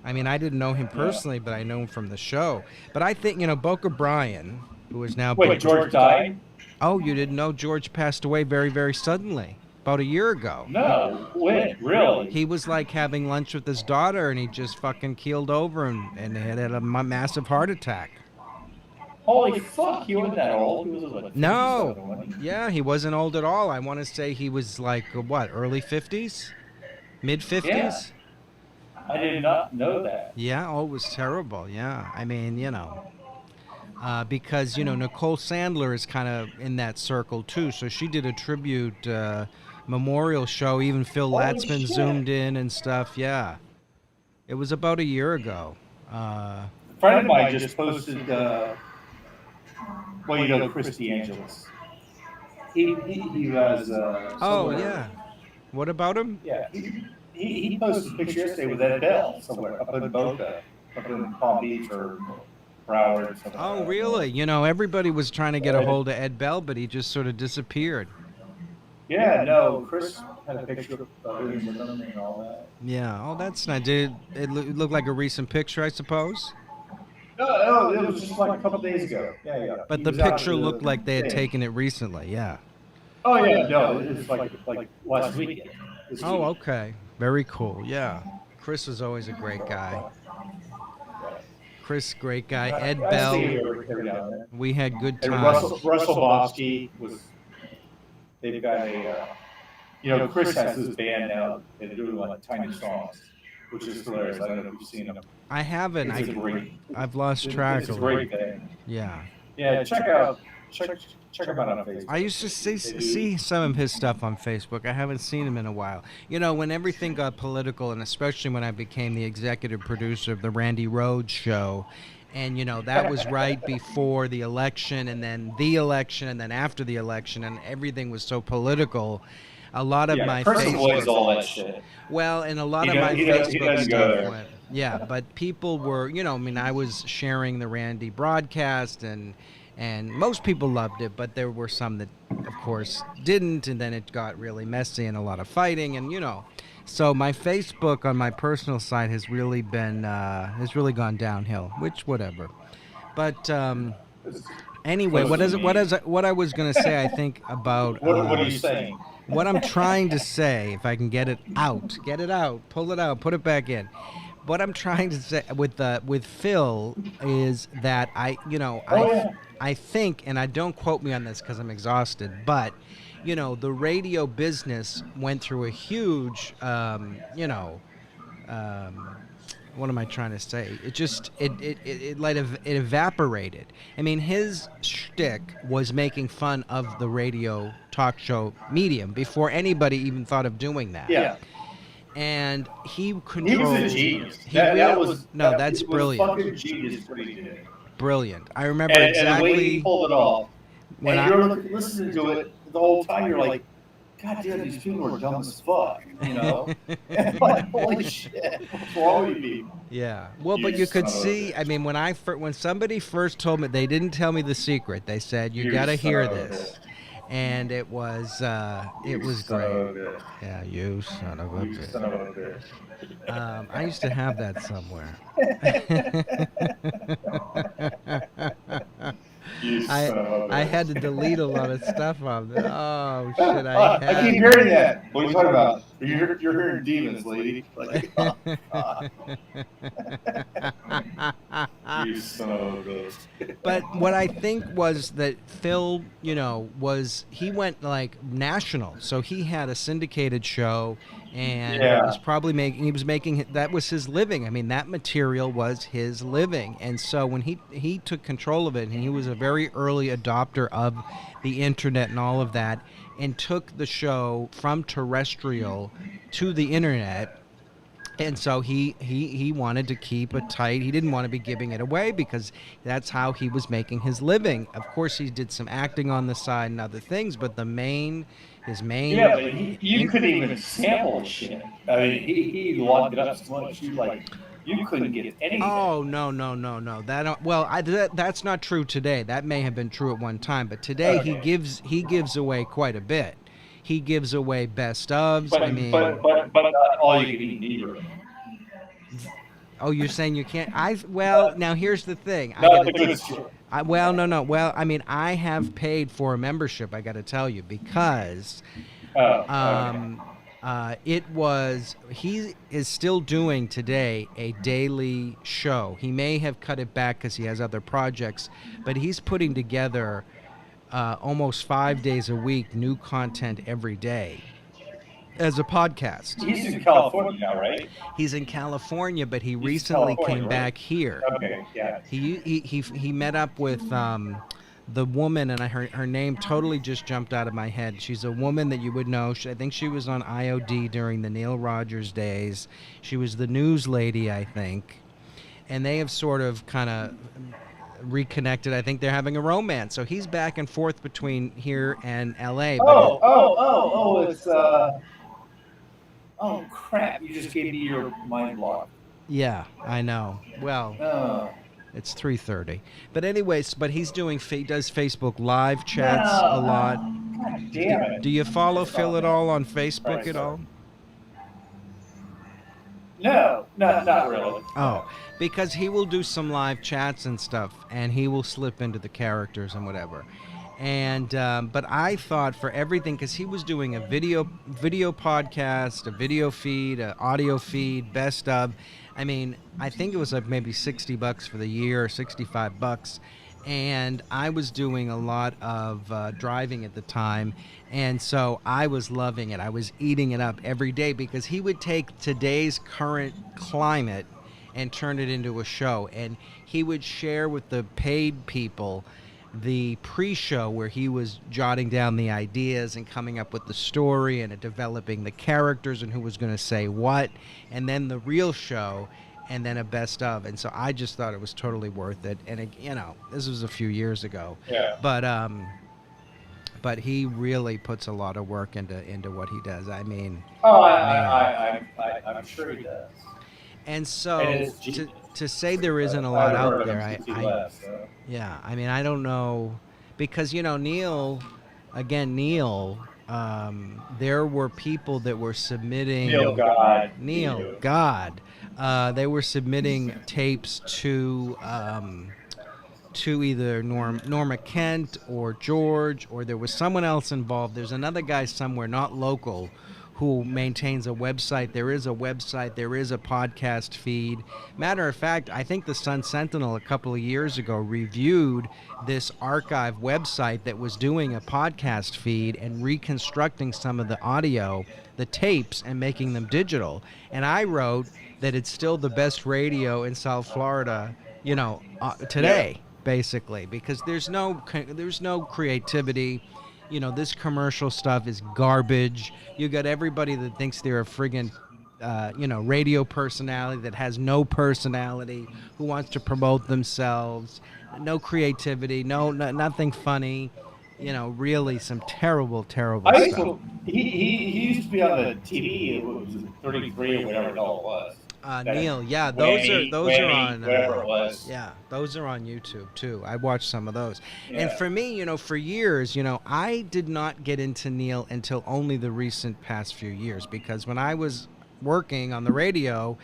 A: I mean, I didn't know him
B: Yeah.
A: personally, but I know him from the show. But I think, Boca Brian, who is now
B: Wait,
A: Boca.
B: George died?
A: Oh, you didn't know George passed away very, very suddenly, about a year ago.
B: No. When? Really?
A: He was like having lunch with his daughter, and he just fucking keeled over and had a massive heart attack.
B: Holy fuck! He wasn't that old. He was like
A: No.
B: 57, wasn't he?
A: Yeah, he wasn't old at all. I want to say he was like, what, early 50s? Mid 50s?
B: Yeah. I did not know that.
A: Yeah, oh, it was terrible. Yeah. I mean, because, Nicole Sandler is kind of in that circle too. So she did a tribute memorial show. Even Phil
B: Holy
A: Latzman
B: shit.
A: zoomed in and stuff. Yeah. It was about a year ago.
B: A friend of mine just posted, well, Chris DeAngelis. He was,
A: Oh,
B: somewhere-
A: yeah. What about him?
B: Yeah. He posted a picture yesterday with Ed Bell somewhere up in Boca, up in Palm Beach or Broward or something.
A: Oh, really? Everybody was trying to get a hold of Ed Bell, but he just sort of disappeared.
B: Yeah, no, Chris had a picture of him with him and all that.
A: Yeah. Oh, that's nice. Did it look like a recent picture, I suppose?
B: No, it was just like a couple days ago. Yeah.
A: But
B: He
A: the
B: was out
A: picture
B: at the
A: looked like they had
B: thing.
A: taken it recently. Yeah.
B: Oh yeah, no, it was like last weekend. This
A: Oh,
B: week.
A: okay. Very cool. Yeah. Chris was always a great guy. Chris, great guy. Ed
B: I
A: Bell,
B: see you every now and then.
A: we had good
B: And
A: times.
B: Russell Bosky was. They've got a. Chris has this band now. They're doing like tiny songs, which is hilarious. I don't know if you've seen them.
A: I haven't.
B: It's a great.
A: I've lost track
B: It's a
A: of
B: great
A: it.
B: band.
A: Yeah.
B: Yeah, check him out on Facebook.
A: I used to see some of his stuff on Facebook. I haven't seen him in a while. When everything got political, and especially when I became the executive producer of the Randy Rhoads show, and that was right before the election, and then the election, and then after the election, and everything was so political. A lot of my
B: Chris avoids
A: Facebook,
B: all that shit.
A: well, and a lot
B: He
A: of my
B: doesn't- he doesn't
A: Facebook
B: go
A: stuff
B: there.
A: went. Yeah, but people were, I was sharing the Randy broadcast, and most people loved it, but there were some that, of course, didn't, and then it got really messy and a lot of fighting, and so my Facebook on my personal site has really gone downhill, which whatever. But anyway, what I was gonna say, I think about
B: What are you saying?
A: what I'm trying to say, if I can get it out, pull it out, put it back in. What I'm trying to say with Phil is that I think, and I don't quote me on this because I'm exhausted, but the radio business went through a huge what am I trying to say? It just it evaporated. I mean, his shtick was making fun of the radio talk show medium before anybody even thought of doing that.
B: Yeah.
A: And he controlled.
B: He was a genius.
A: He
B: That
A: really-
B: was
A: no,
B: that
A: that's
B: was
A: brilliant.
B: Fucking genius what he did.
A: Brilliant. I remember
B: And the way
A: exactly
B: he pulled it off.
A: when
B: And
A: I.
B: you're listening to it the whole time. You're like, God damn, these people are dumb as fuck. And like, holy shit, what's wrong with you people?
A: Yeah. Well, but
B: You
A: you could
B: son of a
A: see.
B: bitch.
A: I mean, when somebody first told me, they didn't tell me the secret. They said you
B: You
A: got to
B: son
A: hear
B: of a
A: this,
B: bitch.
A: and it was
B: You
A: great.
B: son of a bitch.
A: Yeah, you son of a
B: You
A: bitch.
B: son of a bitch.
A: I used to have that somewhere.
B: You son of a bitch.
A: I had to delete a lot of stuff on there. Oh shit!
B: I keep hearing that. What are you talking about? You're hearing demons, lady. Like, oh, God. You son of a bitch.
A: But what I think was that Phil, he went like national. So he had a syndicated show, and he was
B: Yeah.
A: probably making that was his living. I mean, that material was his living. And so when he took control of it, and he was a very early adopter of the internet and all of that, and took the show from terrestrial to the internet. And so he wanted to keep it tight. He didn't want to be giving it away because that's how he was making his living. Of course, he did some acting on the side and other things, but his main.
B: Yeah, but you couldn't even sample shit. I mean, he locked it up so much. You couldn't get anything.
A: Oh no! That's not true today. That may have been true at one time, but today
B: Okay.
A: he gives away quite a bit. He gives away best ofs.
B: But,
A: I mean,
B: but not all you can eat either.
A: oh, you're saying you can't? Now here's the thing.
B: Not the good shit.
A: No. Well, I mean, I have paid for a membership. I got to tell you because he is still doing today a daily show. He may have cut it back because he has other projects, but he's putting together almost 5 days a week, new content every day as a podcast.
B: He's in California now, right?
A: He's in California, but he
B: He's
A: recently
B: California,
A: came
B: right?
A: back here.
B: Okay, yeah.
A: He met up with the woman, and her name totally just jumped out of my head. She's a woman that you would know. I think she was on IOD during the Neil Rogers days. She was the news lady, I think. And they have sort of kind of reconnected. I think they're having a romance. So he's back and forth between here and LA.
B: It's oh crap! You just gave me your mind block.
A: Yeah, I know. Well, it's 3:30. But anyways, he does Facebook live chats a lot.
B: God damn it!
A: Do you follow Phil at all on Facebook at all?
B: No, not really.
A: Oh, because he will do some live chats and stuff, and he will slip into the characters and whatever. And but I thought for everything, because he was doing a video podcast, a video feed, an audio feed, best of. I mean, I think it was like maybe $60 for the year, $65. And I was doing a lot of driving at the time, and so I was loving it. I was eating it up every day because he would take today's current climate and turn it into a show, and he would share with the paid people the pre-show where he was jotting down the ideas and coming up with the story and developing the characters and who was going to say what, and then the real show, and then a best of. And so I just thought it was totally worth it. And this was a few years ago.
B: Yeah.
A: But he really puts a lot of work into what he does. I mean,
B: I'm sure he does.
A: And so to say there isn't a lot out there, yeah, I mean, I don't know, because Neil, there were people that were submitting Neil God. They were submitting tapes to either Norma Kent or George, or there was someone else involved. There's another guy somewhere, not local, who maintains a website. There is a website. There is a podcast feed. Matter of fact, I think the Sun Sentinel a couple of years ago reviewed this archive website that was doing a podcast feed and reconstructing some of the audio, the tapes, and making them digital. And I wrote that it's still the best radio in South Florida, today, basically, because there's no creativity. This commercial stuff is garbage. You got everybody that thinks they're a friggin', radio personality that has no personality, who wants to promote themselves. No creativity, nothing funny. Really some terrible stuff.
B: He used to be on the TV. It was 33 or whatever it all was.
A: Neil, yeah, those are on
B: whatever it was.
A: Yeah, those are on YouTube too. I watched some of those.
B: Yeah.
A: And for me, for years, I did not get into Neil until only the recent past few years, because when I was working on the radio,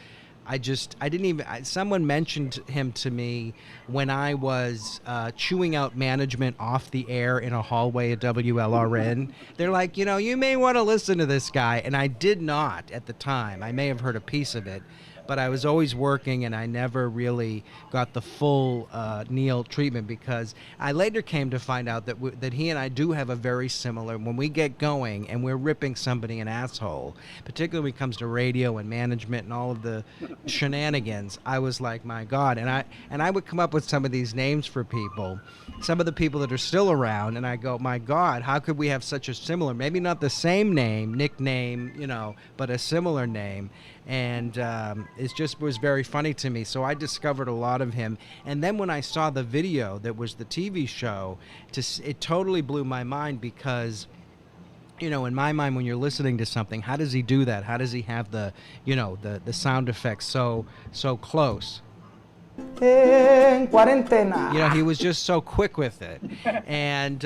A: I didn't even. Someone mentioned him to me when I was chewing out management off the air in a hallway at WLRN. They're like, you may want to listen to this guy, and I did not at the time. I may have heard a piece of it, but I was always working, and I never really got the full Neil treatment, because I later came to find out that he and I do have a very similar. When we get going and we're ripping somebody an asshole, particularly when it comes to radio and management and all of the shenanigans, I was like, my God, and I would come up with some of these names for people, some of the people that are still around, and I go, my God, how could we have such a similar, maybe not the same name, nickname, but a similar name. And it just was very funny to me. So I discovered a lot of him. And then when I saw the video that was the TV show, it totally blew my mind, because, in my mind, when you're listening to something, how does he do that? How does he have the sound effects so close?
D: En cuarentena.
A: He was just so quick with it. And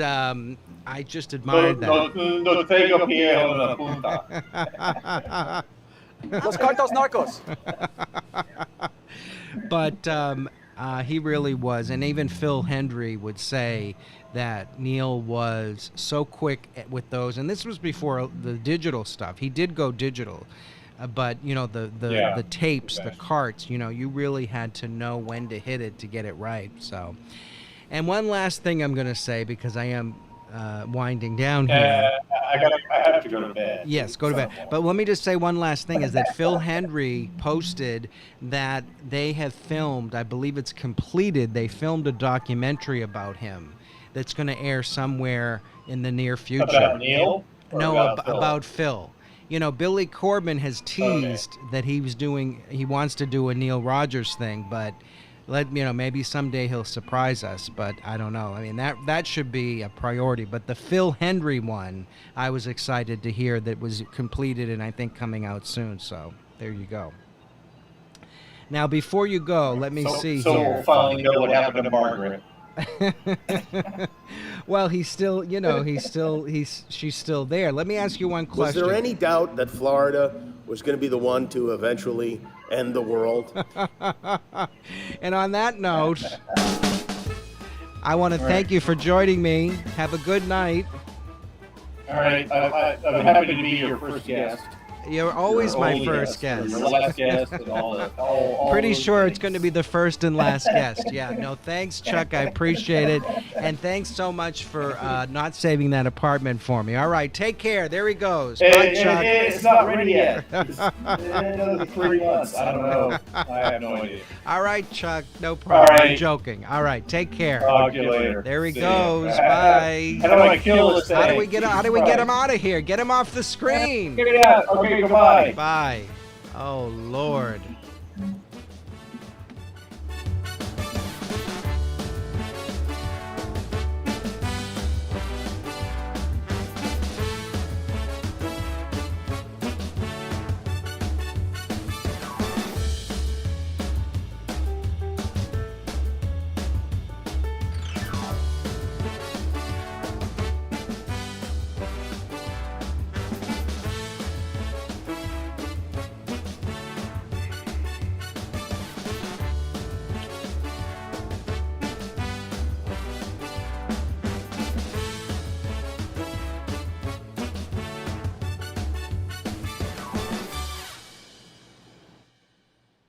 A: I just admired that.
B: No tengo pie en la punta.
D: Los cartos narcos.
A: But he really was. And even Phil Hendry would say that Neil was so quick with those. And this was before the digital stuff. He did go digital. But, the tapes, the carts, you really had to know when to hit it to get it right. So, and one last thing I'm going to say, because I am winding down here.
B: I have to go to bed.
A: Yes, go to bed. But let me just say one last thing, is that Phil Hendry posted that they have filmed, I believe it's completed, they filmed a documentary about him that's going to air somewhere in the near future.
B: About Neil?
A: No, about Phil. Billy Corben has teased that he wants to do a Neil Rogers thing, but maybe someday he'll surprise us, but I don't know. I mean, that should be a priority. But the Phil Hendry one, I was excited to hear that was completed and I think coming out soon. So there you go. Now, before you go, let me see
B: so
A: here.
B: We'll finally know what happened to Margaret.
A: Well, she's still there. Let me ask you one question.
E: Was there any doubt that Florida was going to be the one to eventually end the world?
A: And on that note, I want to thank you for joining me. Have a good night.
B: All right. I'm happy to be your first guest.
A: You're always my first guest.
B: Your last guest and all that. All
A: Pretty
B: those
A: sure
B: things.
A: it's going to be the first and last guest. Yeah, no, thanks, Chuck. I appreciate it. And thanks so much for not saving that apartment for me. All right, take care. There he goes. Bye, Chuck.
B: It's not ready yet. It's another 3 months. I don't know. I have no idea.
A: All right, Chuck. No problem.
B: All right.
A: I'm joking. All right, take care.
B: Talk to you later.
A: There he
B: See
A: goes.
B: ya.
A: Bye.
B: How do I kill this thing?
A: How do we get him
B: Christ.
A: out of here? Get him off the screen.
B: Get it out. Okay, goodbye.
A: Bye. Oh, Lord.